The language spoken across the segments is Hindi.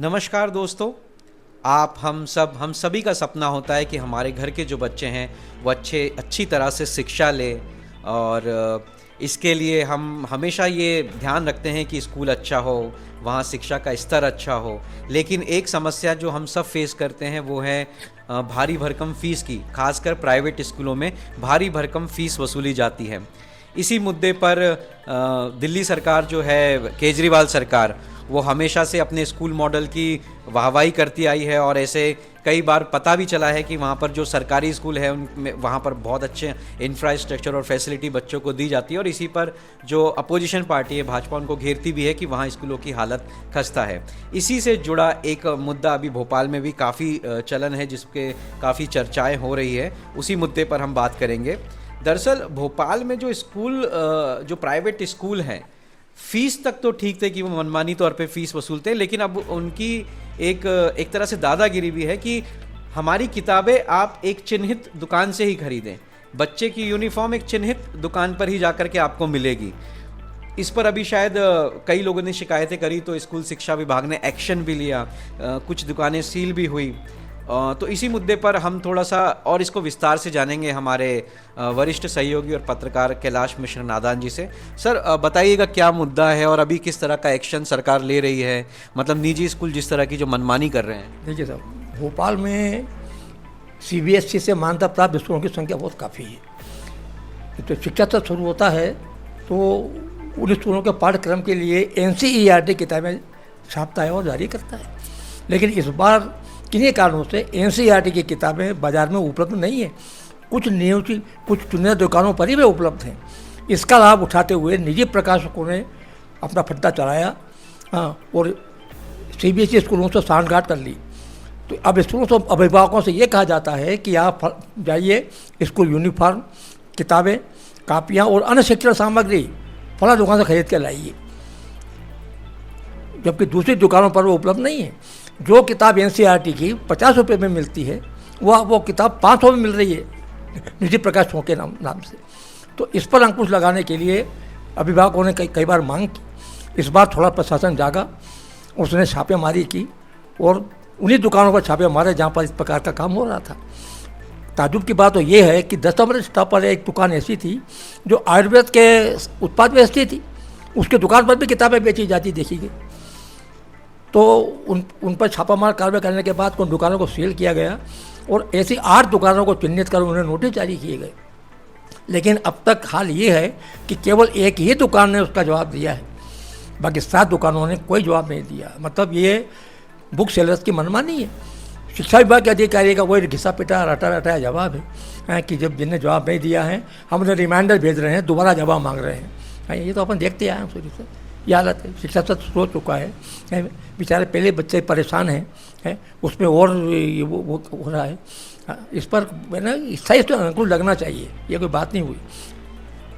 नमस्कार दोस्तों। आप हम सभी का सपना होता है कि हमारे घर के जो बच्चे हैं वो अच्छी तरह से शिक्षा लें और इसके लिए हम हमेशा ये ध्यान रखते हैं कि स्कूल अच्छा हो, वहाँ शिक्षा का स्तर अच्छा हो। लेकिन एक समस्या जो हम सब फेस करते हैं वो है भारी भरकम फ़ीस की। खासकर प्राइवेट स्कूलों में भारी भरकम फ़ीस वसूली जाती है। इसी मुद्दे पर दिल्ली सरकार जो है, केजरीवाल सरकार, वो हमेशा से अपने स्कूल मॉडल की वाहवाही करती आई है और ऐसे कई बार पता भी चला है कि वहाँ पर जो सरकारी स्कूल है उनमें वहाँ पर बहुत अच्छे इंफ्रास्ट्रक्चर और फैसिलिटी बच्चों को दी जाती है। और इसी पर जो अपोजिशन पार्टी है भाजपा उनको घेरती भी है कि वहाँ स्कूलों की हालत खस्ता है। इसी से जुड़ा एक मुद्दा अभी भोपाल में भी काफ़ी चलन है, जिसके काफ़ी चर्चाएँ हो रही है। उसी मुद्दे पर हम बात करेंगे। दरअसल भोपाल में जो जो प्राइवेट स्कूल हैं, फीस तक तो ठीक थे कि वो मनमानी तौर पे फीस वसूलते हैं, लेकिन अब उनकी एक तरह से दादागिरी भी है कि हमारी किताबें आप एक चिन्हित दुकान से ही खरीदें, बच्चे की यूनिफॉर्म एक चिन्हित दुकान पर ही जाकर के आपको मिलेगी। इस पर अभी शायद कई लोगों ने शिकायतें करी तो स्कूल शिक्षा विभाग ने एक्शन भी लिया, कुछ दुकानें सील भी हुई। तो इसी मुद्दे पर हम थोड़ा सा और इसको विस्तार से जानेंगे हमारे वरिष्ठ सहयोगी और पत्रकार कैलाश मिश्र नादान जी से। सर, बताइएगा क्या मुद्दा है और अभी किस तरह का एक्शन सरकार ले रही है, मतलब निजी स्कूल जिस तरह की जो मनमानी कर रहे हैं। देखिए साहब, भोपाल में सीबीएसई से मान्यता प्राप्त स्कूलों की संख्या बहुत काफ़ी है। तो शिक्षा सत्र शुरू होता है तो उन स्कूलों के पाठ्यक्रम के लिए एनसीईआरटी किताबें छापता है और जारी करता है। लेकिन इस बार किन्हीं कारणों से एनसीईआरटी की किताबें बाज़ार में उपलब्ध नहीं है। कुछ चुनिंदा दुकानों पर ही वे उपलब्ध हैं। इसका लाभ उठाते हुए निजी प्रकाशकों ने अपना फट्टा चलाया और सीबीएसई स्कूलों से सांठगांठ कर ली। तो अब स्कूलों से अभिभावकों से ये कहा जाता है कि आप जाइए, स्कूल यूनिफॉर्म, किताबें, कापियाँ और अन्य शिक्षण सामग्री फला दुकान से खरीद के लाइए, जबकि दूसरी दुकानों पर वो उपलब्ध नहीं है। जो किताब एनसीईआरटी की 50 रुपये में मिलती है वो किताब 500 में मिल रही है निजी प्रकाशकों के नाम से। तो इस पर अंकुश लगाने के लिए अभिभावकों ने कई बार मांग की। इस बार थोड़ा प्रशासन जागा, उसने छापेमारी की और उन्हीं दुकानों पर छापे मारे जहाँ पर इस प्रकार का काम हो रहा था। ताजुब की बात तो ये है कि 10 नंबर स्टॉप पर एक दुकान ऐसी थी जो आयुर्वेद के उत्पाद बेचती थी, उसके दुकान पर भी किताबें बेची जाती देखी गई। तो उन पर छापामार कार्रवाई करने के बाद उन दुकानों को सील किया गया और ऐसी 8 दुकानों को चिन्हित कर उन्हें नोटिस जारी किए गए। लेकिन अब तक हाल ये है कि केवल एक ही दुकान ने उसका जवाब दिया है, बाकी 7 दुकानों ने कोई जवाब नहीं दिया। मतलब ये बुक सेलर्स की मनमानी है। शिक्षा विभाग के अधिकारी का वही घिसा पिटा रटाया जवाब है कि जब जिनने जवाब नहीं दिया है हम उन्हें रिमाइंडर भेज रहे हैं, दोबारा जवाब मांग रहे हैं। ये तो अपन देखते आए हैं शुरू से, ये हालत है। शिक्षा सत्र हो चुका है, बेचारे पहले बच्चे परेशान हैं, उसमें और वो हो रहा है। इस पर ना सही से अंकुश लगना चाहिए, ये कोई बात नहीं हुई।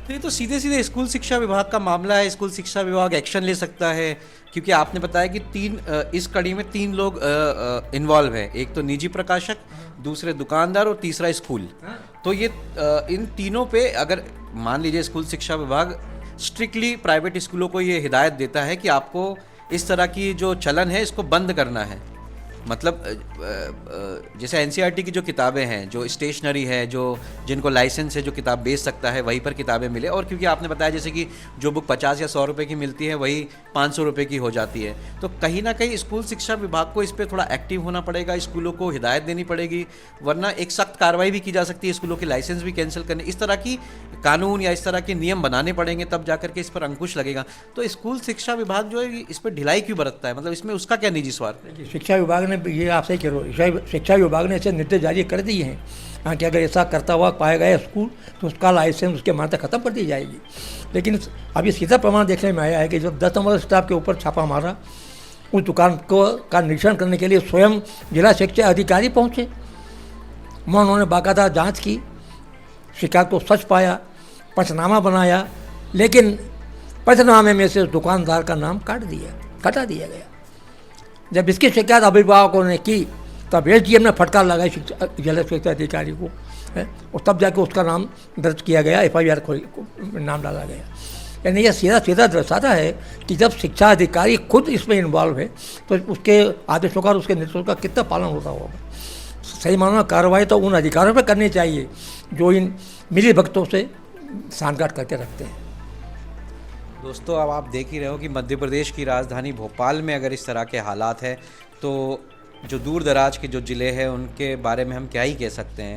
तो ये तो सीधे सीधे स्कूल शिक्षा विभाग का मामला है। स्कूल शिक्षा विभाग एक्शन ले सकता है, क्योंकि आपने बताया कि इस कड़ी में 3 लोग इन्वॉल्व हैं। एक तो निजी प्रकाशक, दूसरे दुकानदार और तीसरा स्कूल। तो ये इन तीनों पे अगर मान लीजिए स्कूल शिक्षा विभाग स्ट्रिक्टली प्राइवेट स्कूलों को ये हिदायत देता है कि आपको इस तरह की जो चलन है इसको बंद करना है, मतलब जैसे एनसीईआरटी की जो किताबें हैं, जो स्टेशनरी है, जिनको लाइसेंस है, जो किताब बेच सकता है वहीं पर किताबें मिले। और क्योंकि आपने बताया जैसे कि जो बुक 50 या 100 रुपये की मिलती है वही 500 रुपये की हो जाती है। तो कहीं ना कहीं स्कूल शिक्षा विभाग को इस पर थोड़ा एक्टिव होना पड़ेगा, स्कूलों को हिदायत देनी पड़ेगी, वरना एक सख्त कार्रवाई भी की जा सकती है, स्कूलों के लाइसेंस भी कैंसिल करने, इस तरह की कानून या इस तरह के नियम बनाने पड़ेंगे, तब जाकर के इस पर अंकुश लगेगा। तो स्कूल शिक्षा विभाग जो है इस पर ढिलाई क्यों बरतता है, मतलब इसमें उसका क्या निजी स्वार्थ है? शिक्षा विभाग ने ये आपसे कह रहा हूँ, शिक्षा विभाग ने ऐसे निर्देश जारी कर दिए हैं कि अगर ऐसा करता हुआ पाया गया स्कूल तो उसका लाइसेंस, उसकी मान्यता खत्म कर दी जाएगी। लेकिन अभी सीधा प्रमाण देखने में आया है कि जब 10 नंबर स्टाफ के ऊपर छापा मारा, उस दुकान का निरीक्षण करने के लिए स्वयं जिला शिक्षा अधिकारी पहुँचे, उन्होंने बाकायदा जाँच की, शिकायत को सच पाया, पंचनामा बनाया, लेकिन पंचनामे में से उस दुकानदार का नाम हटा दिया गया। जब इसकी शिकायत अभिभावकों ने की तब एसडीएम ने फटकार लगाई जिला शिक्षा अधिकारी को, और तब जाके उसका नाम दर्ज किया गया, एफआईआर नाम डाला गया। यानी यह सीधा सीधा दर्शाता है कि जब शिक्षा अधिकारी खुद इसमें इन्वॉल्व है तो उसके आदेशों का और उसके निर्देशों का कितना पालन होता होगा। सही मानो में कार्रवाई तो उन अधिकारियों पर करनी चाहिए जो इन मिली भगतों से सांठगांठ करके रखते हैं। दोस्तों, अब आप देख ही रहे हो कि मध्य प्रदेश की राजधानी भोपाल में अगर इस तरह के हालात हैं तो जो दूर दराज के जो ज़िले हैं उनके बारे में हम क्या ही कह सकते हैं।